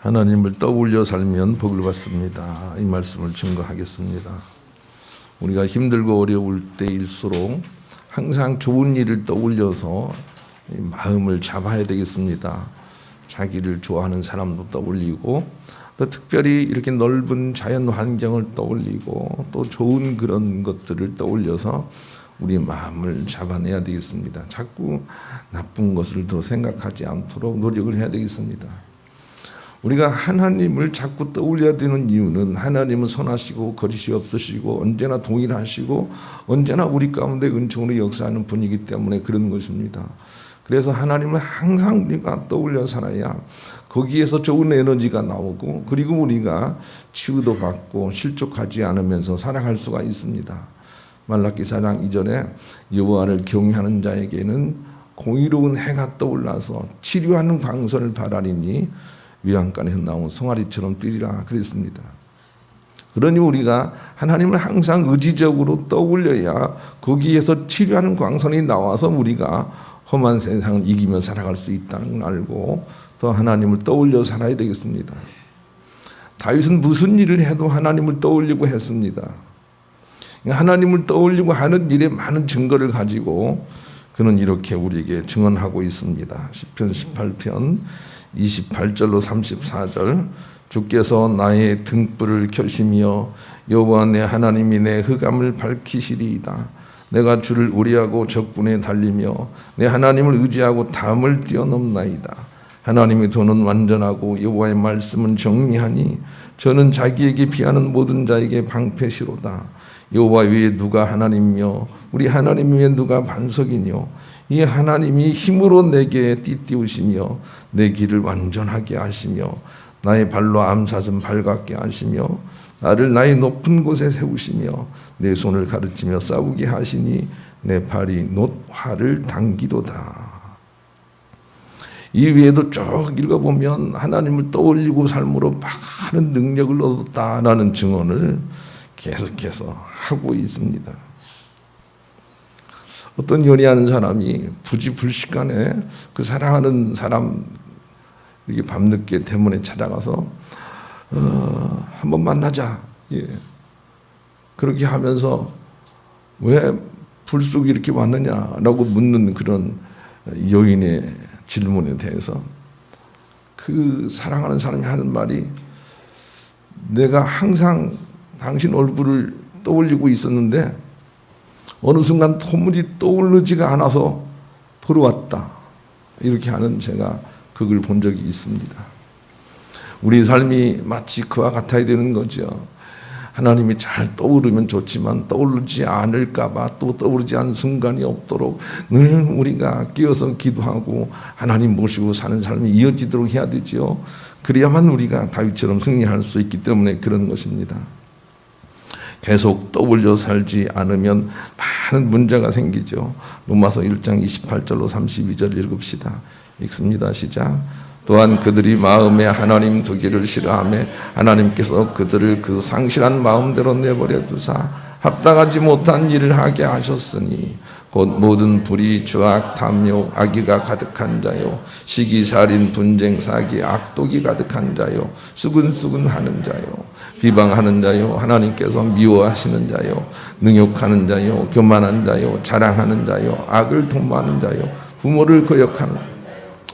하나님을 떠올려 살면 복을 받습니다. 이 말씀을 증거하겠습니다. 우리가 힘들고 어려울 때일수록 항상 좋은 일을 떠올려서 마음을 잡아야 되겠습니다. 자기를 좋아하는 사람도 떠올리고 또 특별히 이렇게 넓은 자연 환경을 떠올리고 또 좋은 그런 것들을 떠올려서 우리 마음을 잡아내야 되겠습니다. 자꾸 나쁜 것을 더 생각하지 않도록 노력을 해야 되겠습니다. 우리가 하나님을 자꾸 떠올려야 되는 이유는 하나님은 선하시고 거짓이 없으시고 언제나 동일하시고 언제나 우리 가운데 은총으로 역사하는 분이기 때문에 그런 것입니다. 그래서 하나님을 항상 우리가 떠올려 살아야 거기에서 좋은 에너지가 나오고 그리고 우리가 치유도 받고 실족하지 않으면서 살아갈 수가 있습니다. 말라기 4장 2절에 여호와를 경외하는 자에게는 공의로운 해가 떠올라서 치료하는 광선을 바라리니 위안간에서 나온 송아리처럼 뛰리라 그랬습니다. 그러니 우리가 하나님을 항상 의지적으로 떠올려야 거기에서 치료하는 광선이 나와서 우리가 험한 세상을 이기며 살아갈 수 있다는 걸 알고 또 하나님을 떠올려 살아야 되겠습니다. 다윗은 무슨 일을 해도 하나님을 떠올리고 했습니다. 하나님을 떠올리고 하는 일에 많은 증거를 가지고 그는 이렇게 우리에게 증언하고 있습니다. 시편 18편 28절로 34절 주께서 나의 등불을 켜시며 여호와 내 하나님이 내 흑암을 밝히시리이다. 내가 주를 의뢰하고 적군에 달리며 내 하나님을 의지하고 담을 뛰어넘나이다. 하나님의 도는 완전하고 여호와의 말씀은 정리하니 저는 자기에게 피하는 모든 자에게 방패시로다. 여호와 위에 누가 하나님이며 우리 하나님 위에 누가 반석이뇨. 이 하나님이 힘으로 내게 띠띠우시며 내 길을 완전하게 하시며 나의 발로 암사슴 발같게 하시며 나를 나의 높은 곳에 세우시며 내 손을 가르치며 싸우게 하시니 내 팔이 놋 활을 당기도다. 이 위에도 쭉 읽어보면 하나님을 떠올리고 삶으로 많은 능력을 얻었다라는 증언을 계속해서 하고 있습니다. 어떤 연애하는 사람이 부지불식간에 그 사랑하는 사람 이렇게 밤늦게 대문에 찾아가서 한번 만나자. 예. 그렇게 하면서 왜 불쑥 이렇게 왔느냐라고 묻는 그런 여인의 질문에 대해서 그 사랑하는 사람이 하는 말이 내가 항상 당신 얼굴을 떠올리고 있었는데 어느 순간 소문이 떠오르지가 않아서 보러 왔다. 이렇게 하는 제가 그걸 본 적이 있습니다. 우리 삶이 마치 그와 같아야 되는 거죠. 하나님이 잘 떠오르면 좋지만 떠오르지 않을까 봐 또 떠오르지 않은 순간이 없도록 늘 우리가 끼어서 기도하고 하나님 모시고 사는 삶이 이어지도록 해야 되죠. 그래야만 우리가 다윗처럼 승리할 수 있기 때문에 그런 것입니다. 계속 떠올려 살지 않으면 많은 문제가 생기죠. 로마서 1장 28절로 32절 읽읍시다. 읽습니다. 시작. 또한 그들이 마음에 하나님 두기를 싫어하며 하나님께서 그들을 그 상실한 마음대로 내버려 두사 합당하지 못한 일을 하게 하셨으니 곧 모든 불의, 죄악, 탐욕, 악의가 가득한 자요 시기살인, 분쟁, 사기, 악독이 가득한 자요 수근수근하는 자요 비방하는 자요 하나님께서 미워하시는 자요 능욕하는 자요 교만한 자요 자랑하는 자요 악을 도모하는 자요 부모를 거역하는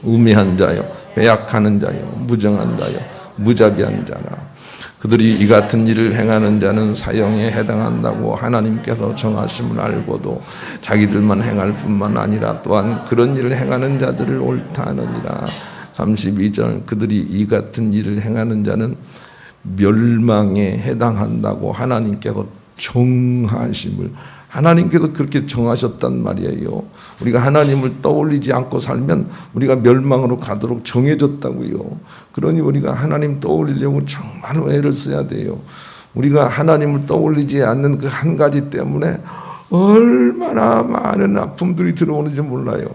우매한 자요 배약하는 자요 무정한 자요 무자비한 자라. 그들이 이 같은 일을 행하는 자는 사형에 해당한다고 하나님께서 정하심을 알고도 자기들만 행할 뿐만 아니라 또한 그런 일을 행하는 자들을 옳다 하느니라. 32절 그들이 이 같은 일을 행하는 자는 멸망에 해당한다고 하나님께서 정하심을 하나님께서 그렇게 정하셨단 말이에요. 우리가 하나님을 떠올리지 않고 살면 우리가 멸망으로 가도록 정해졌다고요. 그러니 우리가 하나님 떠올리려고 정말 애를 써야 돼요. 우리가 하나님을 떠올리지 않는 그 한 가지 때문에 얼마나 많은 아픔들이 들어오는지 몰라요.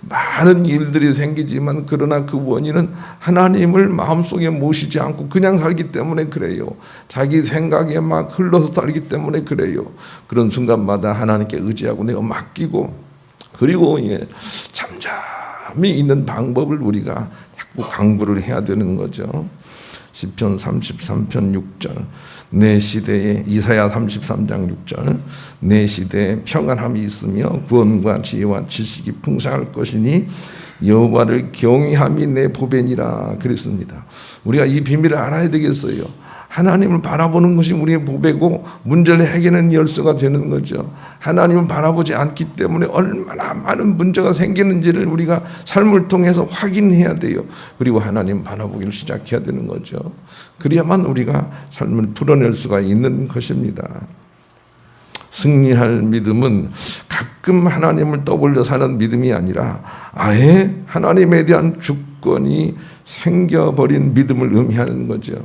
많은 일들이 생기지만 그러나 그 원인은 하나님을 마음속에 모시지 않고 그냥 살기 때문에 그래요. 자기 생각에 막 흘러서 살기 때문에 그래요. 그런 순간마다 하나님께 의지하고 내가 맡기고 그리고 잠잠히 있는 방법을 우리가 자꾸 강구를 해야 되는 거죠. 시편 33편 6절, 내 시대에 이사야 33장 6절, 내 시대에 평안함이 있으며 구원과 지혜와 지식이 풍성할 것이니 여호와를 경외함이 내 보배니라 그랬습니다. 우리가 이 비밀을 알아야 되겠어요. 하나님을 바라보는 것이 우리의 보배고 문제를 해결하는 열쇠가 되는 거죠. 하나님을 바라보지 않기 때문에 얼마나 많은 문제가 생기는지를 우리가 삶을 통해서 확인해야 돼요. 그리고 하나님 바라보기를 시작해야 되는 거죠. 그래야만 우리가 삶을 풀어낼 수가 있는 것입니다. 승리할 믿음은 가끔 하나님을 떠올려 사는 믿음이 아니라 아예 하나님에 대한 주권이 생겨버린 믿음을 의미하는 거죠.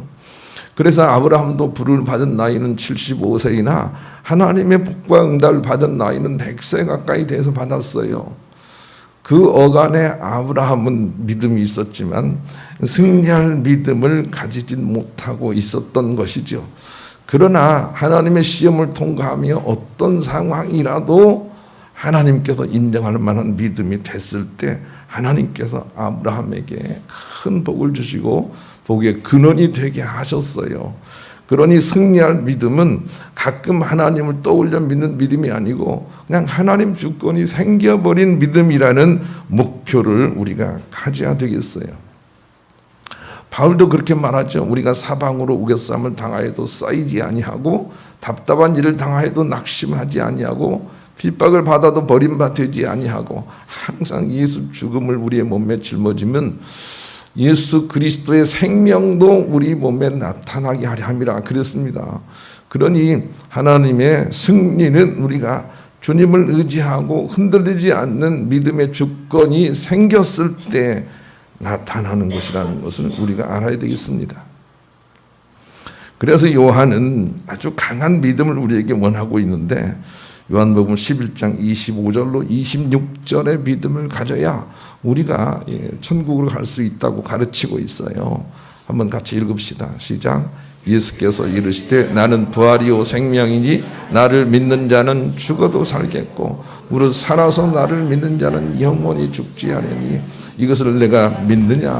그래서 아브라함도 부를 받은 나이는 75세이나 하나님의 복과 응답을 받은 나이는 100세 가까이 돼서 받았어요. 그 어간에 아브라함은 믿음이 있었지만 승리할 믿음을 가지진 못하고 있었던 것이죠. 그러나 하나님의 시험을 통과하며 어떤 상황이라도 하나님께서 인정할 만한 믿음이 됐을 때 하나님께서 아브라함에게 큰 복을 주시고 복의 근원이 되게 하셨어요. 그러니 승리할 믿음은 가끔 하나님을 떠올려 믿는 믿음이 아니고 그냥 하나님 주권이 생겨버린 믿음이라는 목표를 우리가 가져야 되겠어요. 바울도 그렇게 말하죠. 우리가 사방으로 우겨쌈을 당하여도 쌓이지 아니하고 답답한 일을 당하여도 낙심하지 아니하고 핍박을 받아도 버림받지 아니하고 항상 예수 죽음을 우리의 몸에 짊어지면 예수 그리스도의 생명도 우리 몸에 나타나게 하려 함이라 그랬습니다. 그러니 하나님의 승리는 우리가 주님을 의지하고 흔들리지 않는 믿음의 주권이 생겼을 때 나타나는 것이라는 것을 우리가 알아야 되겠습니다. 그래서 요한은 아주 강한 믿음을 우리에게 원하고 있는데 요한복음 11장 25절로 26절의 믿음을 가져야 우리가 천국으로 갈 수 있다고 가르치고 있어요. 한번 같이 읽읍시다. 시작. 예수께서 이르시되 나는 부활이요 생명이니 나를 믿는 자는 죽어도 살겠고 무릇 살아서 나를 믿는 자는 영원히 죽지 않으니 이것을 내가 믿느냐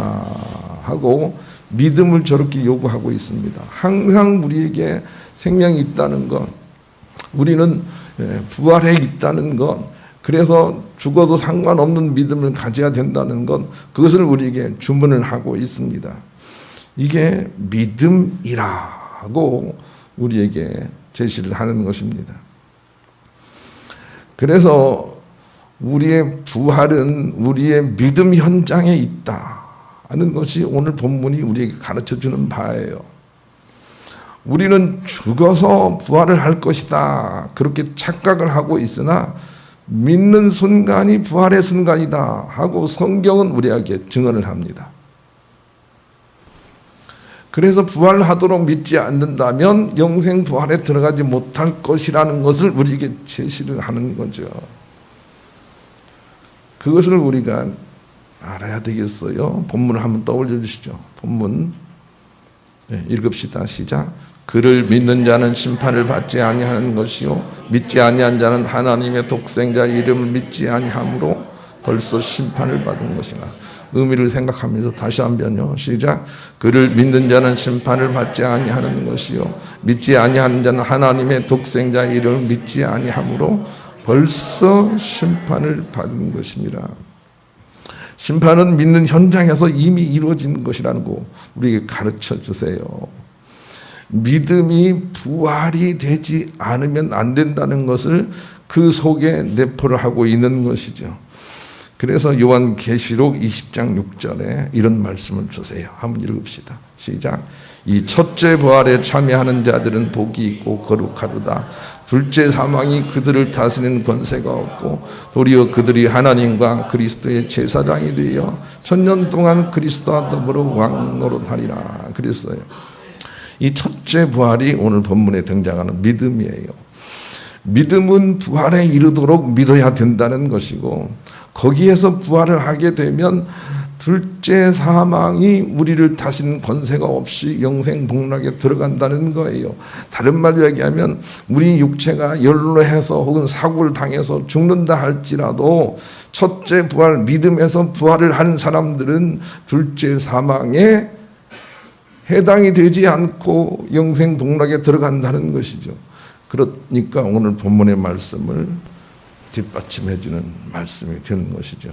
하고 믿음을 저렇게 요구하고 있습니다. 항상 우리에게 생명이 있다는 것, 우리는 부활해 있다는 것, 그래서 죽어도 상관없는 믿음을 가져야 된다는 것, 그것을 우리에게 주문을 하고 있습니다. 이게 믿음이라고 우리에게 제시를 하는 것입니다. 그래서 우리의 부활은 우리의 믿음 현장에 있다는 것이 오늘 본문이 우리에게 가르쳐주는 바예요. 우리는 죽어서 부활을 할 것이다 그렇게 착각을 하고 있으나 믿는 순간이 부활의 순간이다 하고 성경은 우리에게 증언을 합니다. 그래서 부활하도록 믿지 않는다면 영생 부활에 들어가지 못할 것이라는 것을 우리에게 제시를 하는 거죠. 그것을 우리가 알아야 되겠어요. 본문을 한번 떠올려 주시죠. 본문 읽읍시다. 시작. 그를 믿는 자는 심판을 받지 아니하는 것이요 믿지 아니한 자는 하나님의 독생자 이름을 믿지 아니함으로 벌써 심판을 받은 것이라. 의미를 생각하면서 다시 한번요. 시작. 그를 믿는 자는 심판을 받지 아니하는 것이요 믿지 아니하는 자는 하나님의 독생자 이름을 믿지 아니함으로 벌써 심판을 받은 것이니라. 심판은 믿는 현장에서 이미 이루어진 것이라는 거 우리에게 가르쳐 주세요. 믿음이 부활이 되지 않으면 안 된다는 것을 그 속에 내포를 하고 있는 것이죠. 그래서 요한계시록 20장 6절에 이런 말씀을 주세요. 한번 읽읍시다. 시작. 이 첫째 부활에 참여하는 자들은 복이 있고 거룩하도다. 둘째 사망이 그들을 다스리는 권세가 없고 도리어 그들이 하나님과 그리스도의 제사장이 되어 천년 동안 그리스도와 더불어 왕노릇하리라 그랬어요. 이 첫째 부활이 오늘 본문에 등장하는 믿음이에요. 믿음은 부활에 이르도록 믿어야 된다는 것이고 거기에서 부활을 하게 되면 둘째 사망이 우리를 다스리는 권세가 없이 영생 복락에 들어간다는 거예요. 다른 말로 얘기하면 우리 육체가 연로해서 혹은 사고를 당해서 죽는다 할지라도 첫째 부활 믿음에서 부활을 하는 사람들은 둘째 사망에 해당이 되지 않고 영생 동락에 들어간다는 것이죠. 그러니까 오늘 본문의 말씀을 뒷받침해 주는 말씀이 되는 것이죠.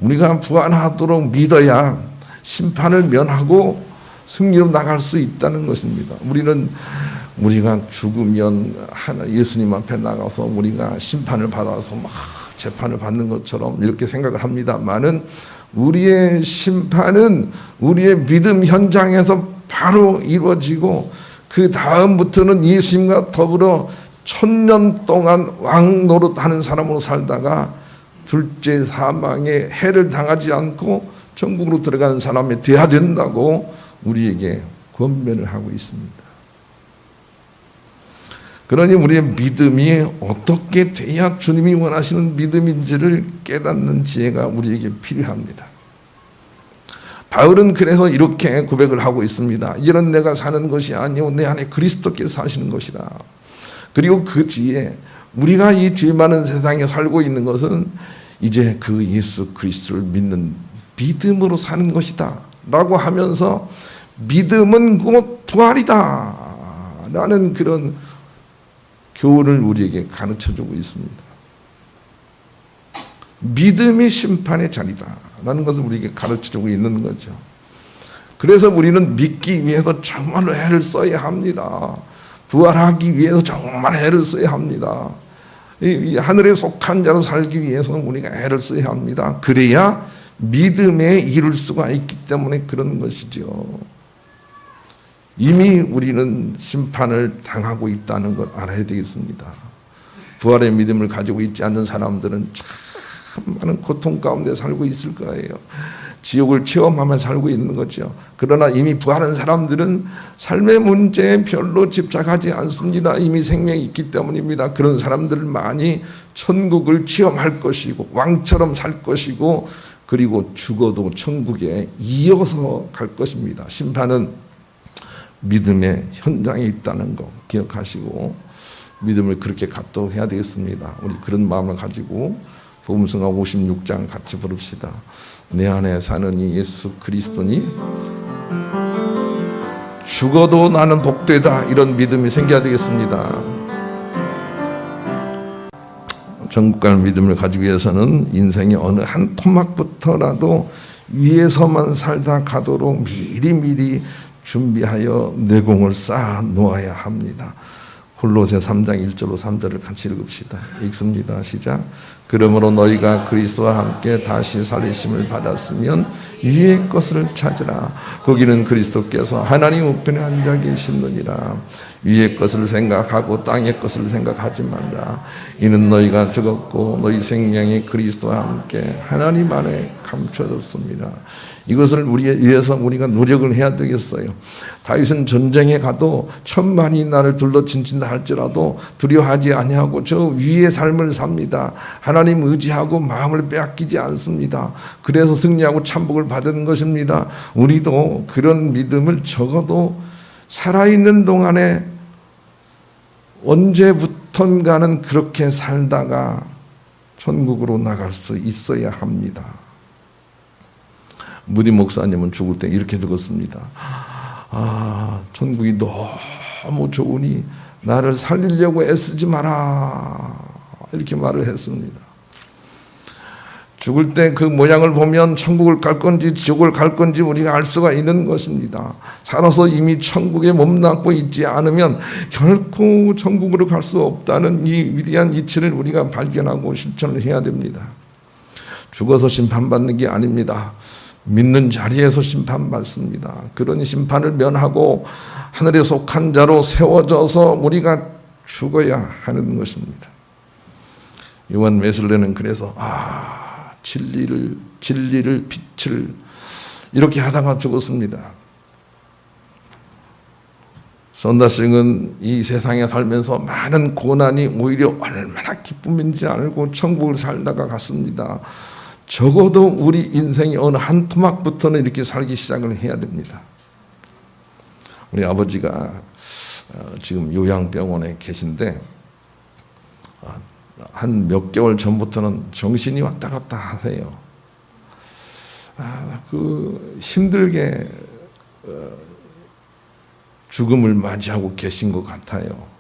우리가 부활하도록 믿어야 심판을 면하고 승리로 나갈 수 있다는 것입니다. 우리가 죽으면 예수님 앞에 나가서 우리가 심판을 받아서 막 재판을 받는 것처럼 이렇게 생각을 합니다만은, 우리의 심판은 우리의 믿음 현장에서 바로 이루어지고, 그 다음부터는 예수님과 더불어 1000년 동안 왕 노릇하는 사람으로 살다가 둘째 사망에 해를 당하지 않고 천국으로 들어가는 사람이 되어야 된다고 우리에게 권면을 하고 있습니다. 그러니 우리의 믿음이 어떻게 돼야 주님이 원하시는 믿음인지를 깨닫는 지혜가 우리에게 필요합니다. 바울은 그래서 이렇게 고백을 하고 있습니다. 이런 내가 사는 것이 아니오 내 안에 그리스도께서 사시는 것이다. 그리고 그 뒤에 우리가 이 죄 많은 세상에 살고 있는 것은 이제 그 예수 그리스도를 믿는 믿음으로 사는 것이다 라고 하면서, 믿음은 곧 부활이다 라는 그런 교훈을 우리에게 가르쳐주고 있습니다. 믿음이 심판의 자리다 라는 것을 우리에게 가르쳐주고 있는 거죠. 그래서 우리는 믿기 위해서 정말로 애를 써야 합니다. 부활하기 위해서 정말 애를 써야 합니다. 이 하늘에 속한 자로 살기 위해서는 우리가 애를 써야 합니다. 그래야 믿음에 이룰 수가 있기 때문에 그런 것이죠. 이미 우리는 심판을 당하고 있다는 걸 알아야 되겠습니다. 부활의 믿음을 가지고 있지 않는 사람들은 참 많은 고통 가운데 살고 있을 거예요. 지옥을 체험하며 살고 있는 거죠. 그러나 이미 부활한 사람들은 삶의 문제에 별로 집착하지 않습니다. 이미 생명이 있기 때문입니다. 그런 사람들을 많이 천국을 체험할 것이고 왕처럼 살 것이고, 그리고 죽어도 천국에 이어서 갈 것입니다. 심판은 믿음의 현장에 있다는 거 기억하시고 믿음을 그렇게 갖도록 해야 되겠습니다. 우리 그런 마음을 가지고 복음성가 56장 같이 부릅시다. 내 안에 사는 이 예수 그리스도니 죽어도 나는 복되다, 이런 믿음이 생겨야 되겠습니다. 천국 가는 믿음을 가지기 위해서는 인생의 어느 한 토막부터라도 위에서만 살다 가도록 미리미리 준비하여 내공을 쌓아 놓아야 합니다. 골로새 3장 1절로 3절을 같이 읽읍시다. 읽습니다. 시작. 그러므로 너희가 그리스도와 함께 다시 살리심을 받았으면 위의 것을 찾으라. 거기는 그리스도께서 하나님 우편에 앉아 계시느니라. 위의 것을 생각하고 땅의 것을 생각하지 말라. 이는 너희가 죽었고 너희 생명이 그리스도와 함께 하나님 안에 감춰졌습니다. 이것을 위해서 우리가 노력을 해야 되겠어요. 다윗은 전쟁에 가도 1000만이 나를 둘러친친다 할지라도 두려워하지 아니하고 저 위의 삶을 삽니다. 하나님 의지하고 마음을 빼앗기지 않습니다. 그래서 승리하고 참복을 받은 것입니다. 우리도 그런 믿음을 적어도 살아있는 동안에 언제부턴가는 그렇게 살다가 천국으로 나갈 수 있어야 합니다. 무디 목사님은 죽을 때 이렇게 죽었습니다. 천국이 너무 좋으니 나를 살리려고 애쓰지 마라, 이렇게 말을 했습니다. 죽을 때 그 모양을 보면 천국을 갈 건지 지옥을 갈 건지 우리가 알 수가 있는 것입니다. 살아서 이미 천국에 몸담고 있지 않으면 결코 천국으로 갈 수 없다는 이 위대한 이치를 우리가 발견하고 실천을 해야 됩니다. 죽어서 심판받는 게 아닙니다. 믿는 자리에서 심판받습니다. 그런 심판을 면하고 하늘에 속한 자로 세워져서 우리가 죽어야 하는 것입니다. 요한 웨슬레는 그래서 진리를 빛을 이렇게 하다가 죽었습니다. 선다싱은 이 세상에 살면서 많은 고난이 오히려 얼마나 기쁨인지 알고 천국을 살다가 갔습니다. 적어도 우리 인생의 어느 한 토막부터는 이렇게 살기 시작을 해야 됩니다. 우리 아버지가 지금 요양병원에 계신데 한 몇 개월 전부터는 정신이 왔다 갔다 하세요. 힘들게 죽음을 맞이하고 계신 것 같아요.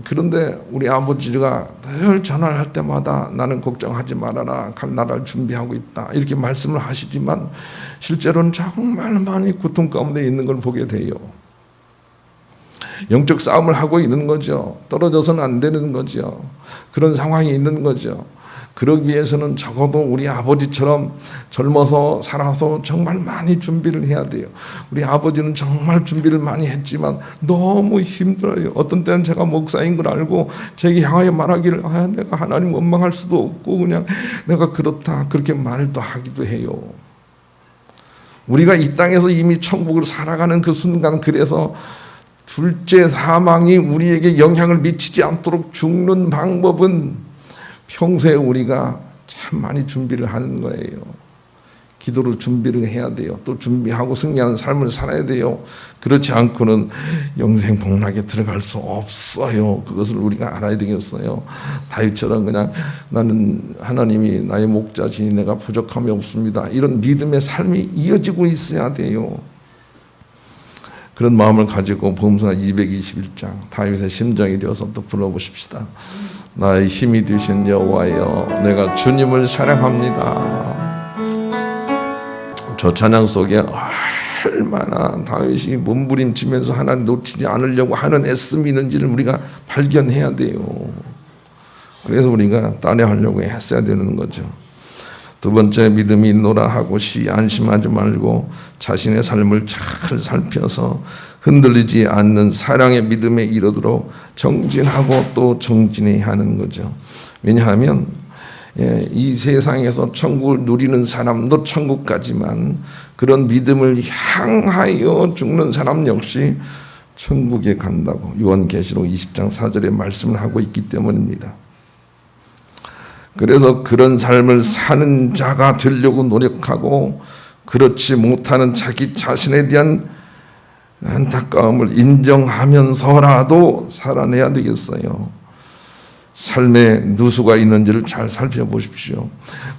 그런데 우리 아버지가 늘 전화를 할 때마다 나는 걱정하지 말아라, 갈 나라를 준비하고 있다, 이렇게 말씀을 하시지만 실제로는 정말 많이 고통 가운데 있는 걸 보게 돼요. 영적 싸움을 하고 있는 거죠. 떨어져서는 안 되는 거죠. 그런 상황이 있는 거죠. 그러기 위해서는 적어도 우리 아버지처럼 젊어서 살아서 정말 많이 준비를 해야 돼요. 우리 아버지는 정말 준비를 많이 했지만 너무 힘들어요. 어떤 때는 제가 목사인 걸 알고 제게 향하여 말하기를 내가 하나님 원망할 수도 없고 그냥 내가 그렇다 그렇게 말을 또 하기도 해요. 우리가 이 땅에서 이미 천국을 살아가는 그 순간, 그래서 둘째 사망이 우리에게 영향을 미치지 않도록 죽는 방법은 평소에 우리가 참 많이 준비를 하는 거예요. 기도로 준비를 해야 돼요. 또 준비하고 승리하는 삶을 살아야 돼요. 그렇지 않고는 영생 복락에 들어갈 수 없어요. 그것을 우리가 알아야 되겠어요. 다윗처럼 그냥 나는 하나님이 나의 목자시니 내가 부족함이 없습니다, 이런 믿음의 삶이 이어지고 있어야 돼요. 그런 마음을 가지고 범사 221장 다윗의 심정이 되어서 또 불러보십시다. 나의 힘이 되신 여호와여, 내가 주님을 사랑합니다. 저 찬양 속에 얼마나 다윗이 몸부림치면서 하나님 놓치지 않으려고 하는 애씀이 있는지를 우리가 발견해야 돼요. 그래서 우리가 따내하려고 했어야 되는 거죠. 두 번째, 믿음이 있노라 하고 안심하지 말고 자신의 삶을 잘 살펴서 흔들리지 않는 사랑의 믿음에 이르도록 정진하고 또 정진해야 하는 거죠. 왜냐하면 이 세상에서 천국을 누리는 사람도 천국 가지만 그런 믿음을 향하여 죽는 사람 역시 천국에 간다고 요한계시록 20장 4절에 말씀을 하고 있기 때문입니다. 그래서 그런 삶을 사는 자가 되려고 노력하고 그렇지 못하는 자기 자신에 대한 안타까움을 인정하면서라도 살아내야 되겠어요. 삶에 누수가 있는지를 잘 살펴보십시오.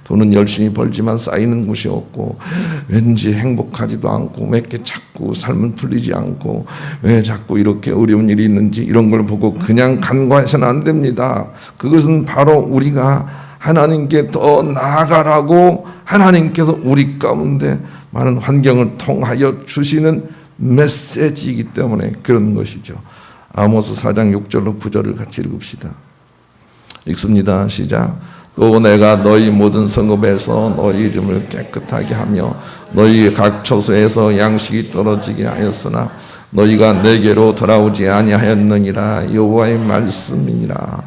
돈은 열심히 벌지만 쌓이는 곳이 없고 왠지 행복하지도 않고 왜 이렇게 자꾸 삶은 풀리지 않고 왜 자꾸 이렇게 어려운 일이 있는지 이런 걸 보고 그냥 간과해서는 안 됩니다. 그것은 바로 우리가 하나님께 더 나아가라고 하나님께서 우리 가운데 많은 환경을 통하여 주시는 메시지이기 때문에 그런 것이죠. 아모스 4장 6절로 9절을 같이 읽읍시다. 읽습니다. 시작. 또 내가 너희 모든 성읍에서 너희 이름을 깨끗하게 하며 너희 각 처소에서 양식이 떨어지게 하였으나 너희가 내게로 돌아오지 아니하였느니라. 여호와의 말씀이니라.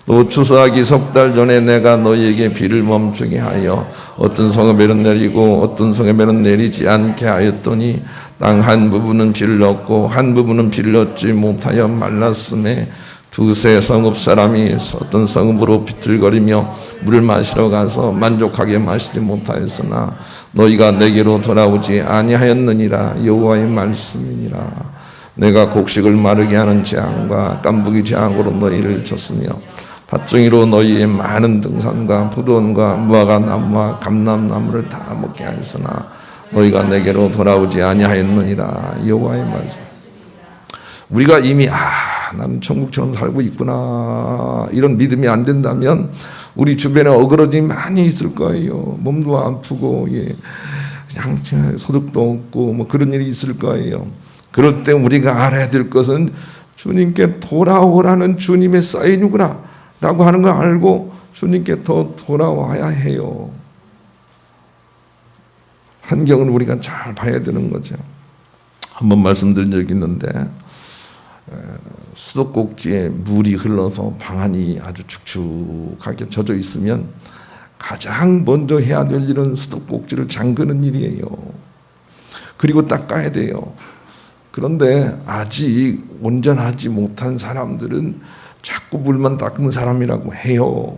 또 추수하기 3달 전에 내가 너희에게 비를 멈추게 하여 어떤 성읍에는 내리고 어떤 성읍에는 내리지 않게 하였더니 땅 한 부분은 비를 얻고 한 부분은 비를 얻지 못하여 말랐음에 두세 성읍 사람이 어떤 성읍으로 비틀거리며 물을 마시러 가서 만족하게 마시지 못하였으나 너희가 내게로 돌아오지 아니하였느니라. 여호와의 말씀이니라. 내가 곡식을 마르게 하는 재앙과 깐부기 재앙으로 너희를 쳤으며 밭종이로 너희의 많은 등산과 포도원과 무화과 나무와 감람나무를 다 먹게 하였으나 너희가 내게로 돌아오지 아니하였느니라. 여호와의 말씀. 우리가 이미 나는 천국처럼 살고 있구나 이런 믿음이 안 된다면 우리 주변에 어그러짐이 많이 있을 거예요. 몸도 아프고 그냥 소득도 없고 뭐 그런 일이 있을 거예요. 그럴 때 우리가 알아야 될 것은 주님께 돌아오라는 주님의 사인이구나 라고 하는 걸 알고 주님께 더 돌아와야 해요. 환경을 우리가 잘 봐야 되는 거죠. 한번 말씀드린 적이 있는데 수도꼭지에 물이 흘러서 방안이 아주 축축하게 젖어 있으면 가장 먼저 해야 될 일은 수도꼭지를 잠그는 일이에요. 그리고 닦아야 돼요. 그런데 아직 온전하지 못한 사람들은 자꾸 물만 닦는 사람이라고 해요.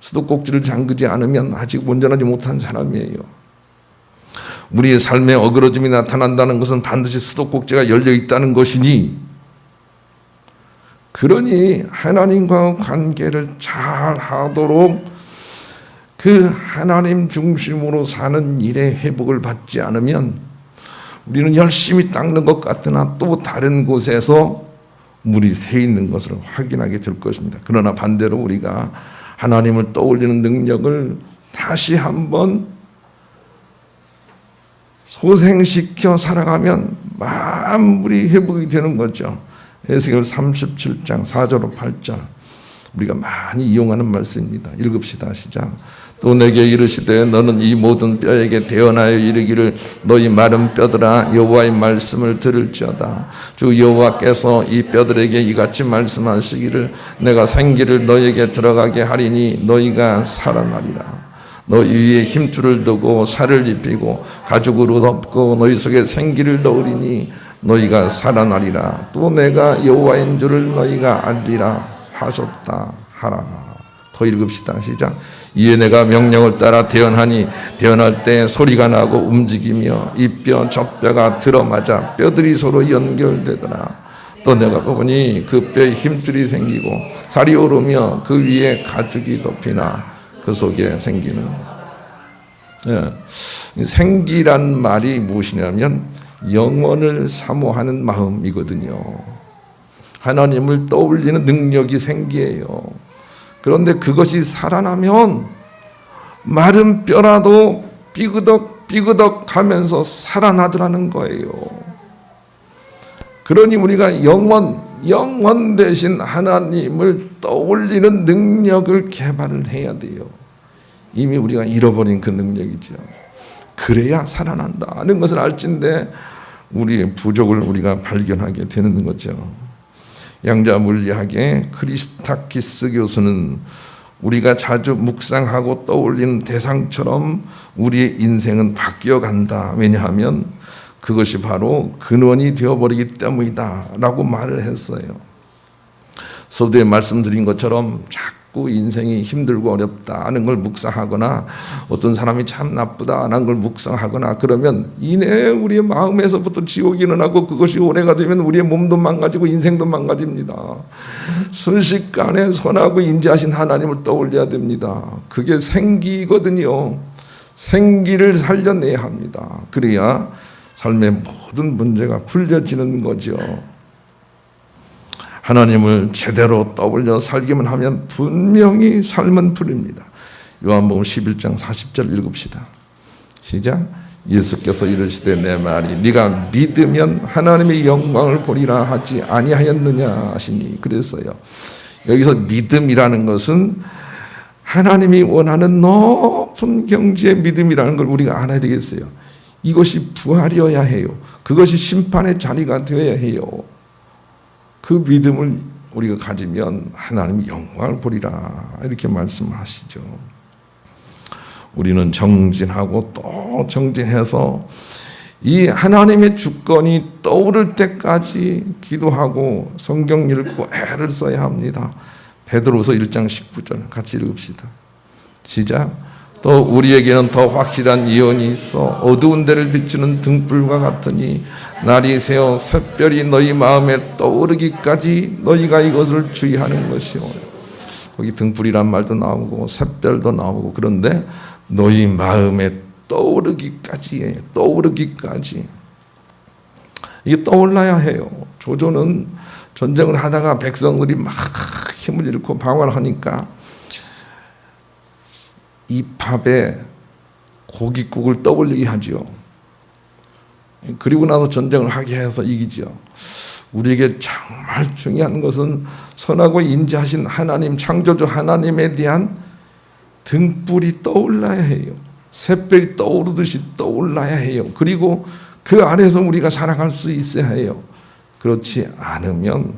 수도꼭지를 잠그지 않으면 아직 온전하지 못한 사람이에요. 우리의 삶에 어그러짐이 나타난다는 것은 반드시 수도꼭지가 열려 있다는 것이니, 그러니 하나님과 관계를 잘 하도록 그 하나님 중심으로 사는 일에 회복을 받지 않으면 우리는 열심히 닦는 것 같으나 또 다른 곳에서 물이 새 있는 것을 확인하게 될 것입니다. 그러나 반대로 우리가 하나님을 떠올리는 능력을 다시 한번 소생시켜 살아가면 만물이 회복이 되는 거죠. 에스겔 37장 4절로 8절 우리가 많이 이용하는 말씀입니다. 읽읍시다. 시작. 또 내게 이르시되 너는 이 모든 뼈에게 대언하여 이르기를 너희 마른 뼈들아 여호와의 말씀을 들을지어다. 주 여호와께서 이 뼈들에게 이같이 말씀하시기를 내가 생기를 너희에게 들어가게 하리니 너희가 살아나리라. 너희 위에 힘줄을 두고 살을 입히고 가죽으로 덮고 너희 속에 생기를 넣으리니 너희가 살아나리라. 또 내가 여호와인 줄을 너희가 알리라 하셨다 하라. 더 읽읍시다. 시작. 이에 내가 명령을 따라 대언하니 대언할 때 소리가 나고 움직이며 이 뼈 저 뼈가 들어맞아 뼈들이 서로 연결되더라. 또 내가 보니 그 뼈에 힘줄이 생기고 살이 오르며 그 위에 가죽이 덮이나 그 속에 생기는 생기란 말이 무엇이냐면 영원을 사모하는 마음이거든요. 하나님을 떠올리는 능력이 생기예요. 그런데 그것이 살아나면 마른 뼈라도 삐그덕 하면서 살아나더라는 거예요. 그러니 우리가 영원 대신 하나님을 떠올리는 능력을 개발을 해야 돼요. 이미 우리가 잃어버린 그 능력이죠. 그래야 살아난다는 것을 알진데 우리의 부족을 우리가 발견하게 되는 거죠. 양자물리학의 크리스타키스 교수는 우리가 자주 묵상하고 떠올리는 대상처럼 우리의 인생은 바뀌어간다. 왜냐하면 그것이 바로 근원이 되어버리기 때문이다 라고 말을 했어요. 서두에 말씀드린 것처럼 자꾸 인생이 힘들고 어렵다는 걸 묵상하거나 어떤 사람이 참 나쁘다는 걸 묵상하거나 그러면 이내 우리의 마음에서부터 지옥이 일어나고 그것이 오래가 되면 우리의 몸도 망가지고 인생도 망가집니다. 순식간에 선하고 인자하신 하나님을 떠올려야 됩니다. 그게 생기거든요. 생기를 살려내야 합니다. 그래야 삶의 모든 문제가 풀려지는 거죠. 하나님을 제대로 떠올려 살기만 하면 분명히 삶은 풀립니다. 요한복음 11장 40절 읽읍시다. 시작. 예수께서 이르시되 내 말이 네가 믿으면 하나님의 영광을 보리라 하지 아니하였느냐 하시니 그랬어요. 여기서 믿음이라는 것은 하나님이 원하는 높은 경지의 믿음이라는 걸 우리가 알아야 되겠어요. 이것이 부활이어야 해요. 그것이 심판의 자리가 되어야 해요. 그 믿음을 우리가 가지면 하나님이 영광을 보리라 이렇게 말씀하시죠. 우리는 정진하고 또 정진해서 이 하나님의 주권이 떠오를 때까지 기도하고 성경 읽고 애를 써야 합니다. 베드로서 1장 19절 같이 읽읍시다. 시작. 또 우리에게는 더 확실한 예언이 있어 어두운 데를 비추는 등불과 같으니 날이 새어 샛별이 너희 마음에 떠오르기까지 너희가 이것을 주의하는 것이요. 거기 등불이란 말도 나오고 샛별도 나오고 그런데 너희 마음에 떠오르기까지 이게 떠올라야 해요. 조조는 전쟁을 하다가 백성들이 막 힘을 잃고 방황을 하니까 이 밥에 고깃국을 떠올리게 하죠. 그리고 나서 전쟁을 하게 해서 이기죠. 우리에게 정말 중요한 것은 선하고 인자하신 하나님, 창조주 하나님에 대한 등불이 떠올라야 해요. 샛별이 떠오르듯이 떠올라야 해요. 그리고 그 안에서 우리가 살아갈 수 있어야 해요. 그렇지 않으면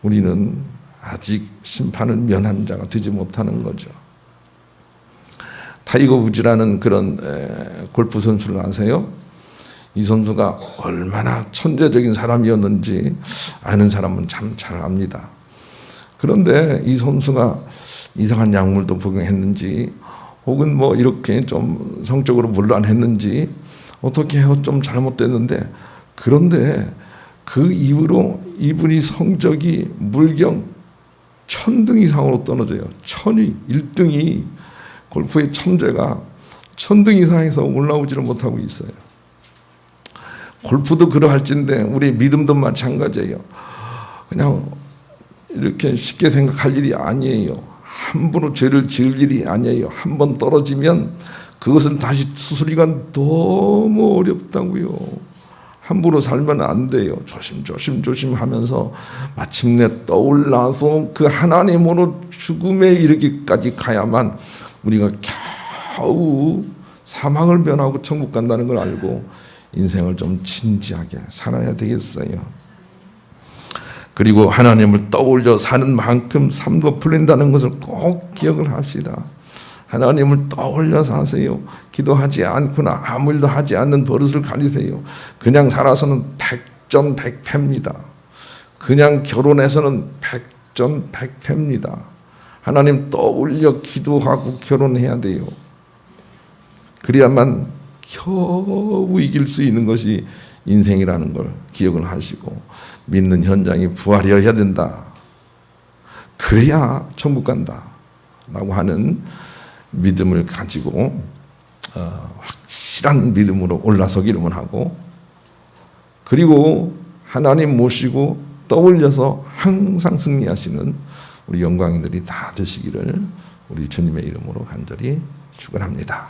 우리는 아직 심판을 면한 자가 되지 못하는 거죠. 타이거 우즈라는 그런 골프 선수를 아세요? 이 선수가 얼마나 천재적인 사람이었는지 아는 사람은 참 잘 압니다. 그런데 이 선수가 이상한 약물도 복용했는지 혹은 뭐 이렇게 좀 성적으로 문란했는지 어떻게 해서 좀 잘못됐는데 그런데 그 이후로 이분이 성적이 물경 1000등 이상으로 떨어져요. 1000위, 1등이 골프의 천재가 1000등 이상에서 올라오지를 못하고 있어요. 골프도 그러할진데 우리 믿음도 마찬가지예요. 그냥 이렇게 쉽게 생각할 일이 아니에요. 함부로 죄를 지을 일이 아니에요. 한 번 떨어지면 그것은 다시 수술이가 너무 어렵다고요. 함부로 살면 안 돼요. 조심 하면서 마침내 떠올라서 그 하나님으로 죽음에 이르기까지 가야만 우리가 겨우 사망을 면하고 천국 간다는 걸 알고 인생을 좀 진지하게 살아야 되겠어요. 그리고 하나님을 떠올려 사는 만큼 삶도 풀린다는 것을 꼭 기억을 합시다. 하나님을 떠올려 사세요. 기도하지 않거나 아무 일도 하지 않는 버릇을 가리세요. 그냥 살아서는 백전백패입니다. 그냥 결혼해서는 백전백패입니다. 하나님 떠올려 기도하고 결혼해야 돼요. 그래야만 겨우 이길 수 있는 것이 인생이라는 걸 기억을 하시고 믿는 현장이 부활이어야 된다. 그래야 천국 간다 라고 하는 믿음을 가지고 확실한 믿음으로 올라서기를 하고, 그리고 하나님 모시고 떠올려서 항상 승리하시는 우리 영광인들이 다 되시기를 우리 주님의 이름으로 간절히 축원합니다.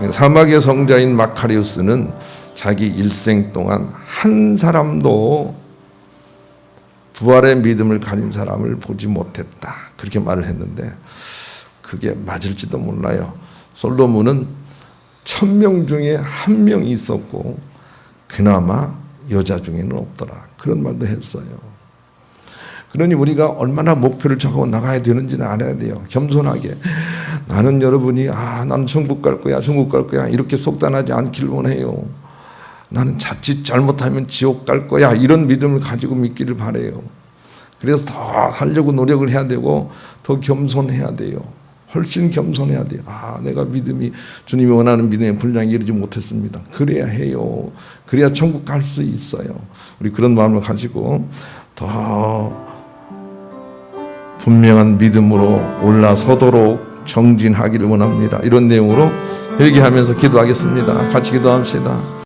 사막의 성자인 마카리우스는 자기 일생 동안 한 사람도 부활의 믿음을 가진 사람을 보지 못했다, 그렇게 말을 했는데 그게 맞을지도 몰라요. 솔로몬은 1000명 중에 1명이 있었고 그나마 여자 중에는 없더라, 그런 말도 했어요. 그러니 우리가 얼마나 목표를 적어 나가야 되는지는 알아야 돼요. 겸손하게 나는 여러분이 나는 천국 갈 거야 이렇게 속단하지 않길 원해요. 나는 자칫 잘못하면 지옥 갈 거야 이런 믿음을 가지고 믿기를 바라요. 그래서 더 하려고 노력을 해야 되고 더 겸손해야 돼요. 훨씬 겸손해야 돼요. 내가 믿음이 주님이 원하는 믿음의 분량에 이르지 못했습니다. 그래야 해요. 그래야 천국 갈 수 있어요. 우리 그런 마음을 가지고 더 분명한 믿음으로 올라서도록 정진하기를 원합니다. 이런 내용으로 회개하면서 기도하겠습니다. 같이 기도합시다.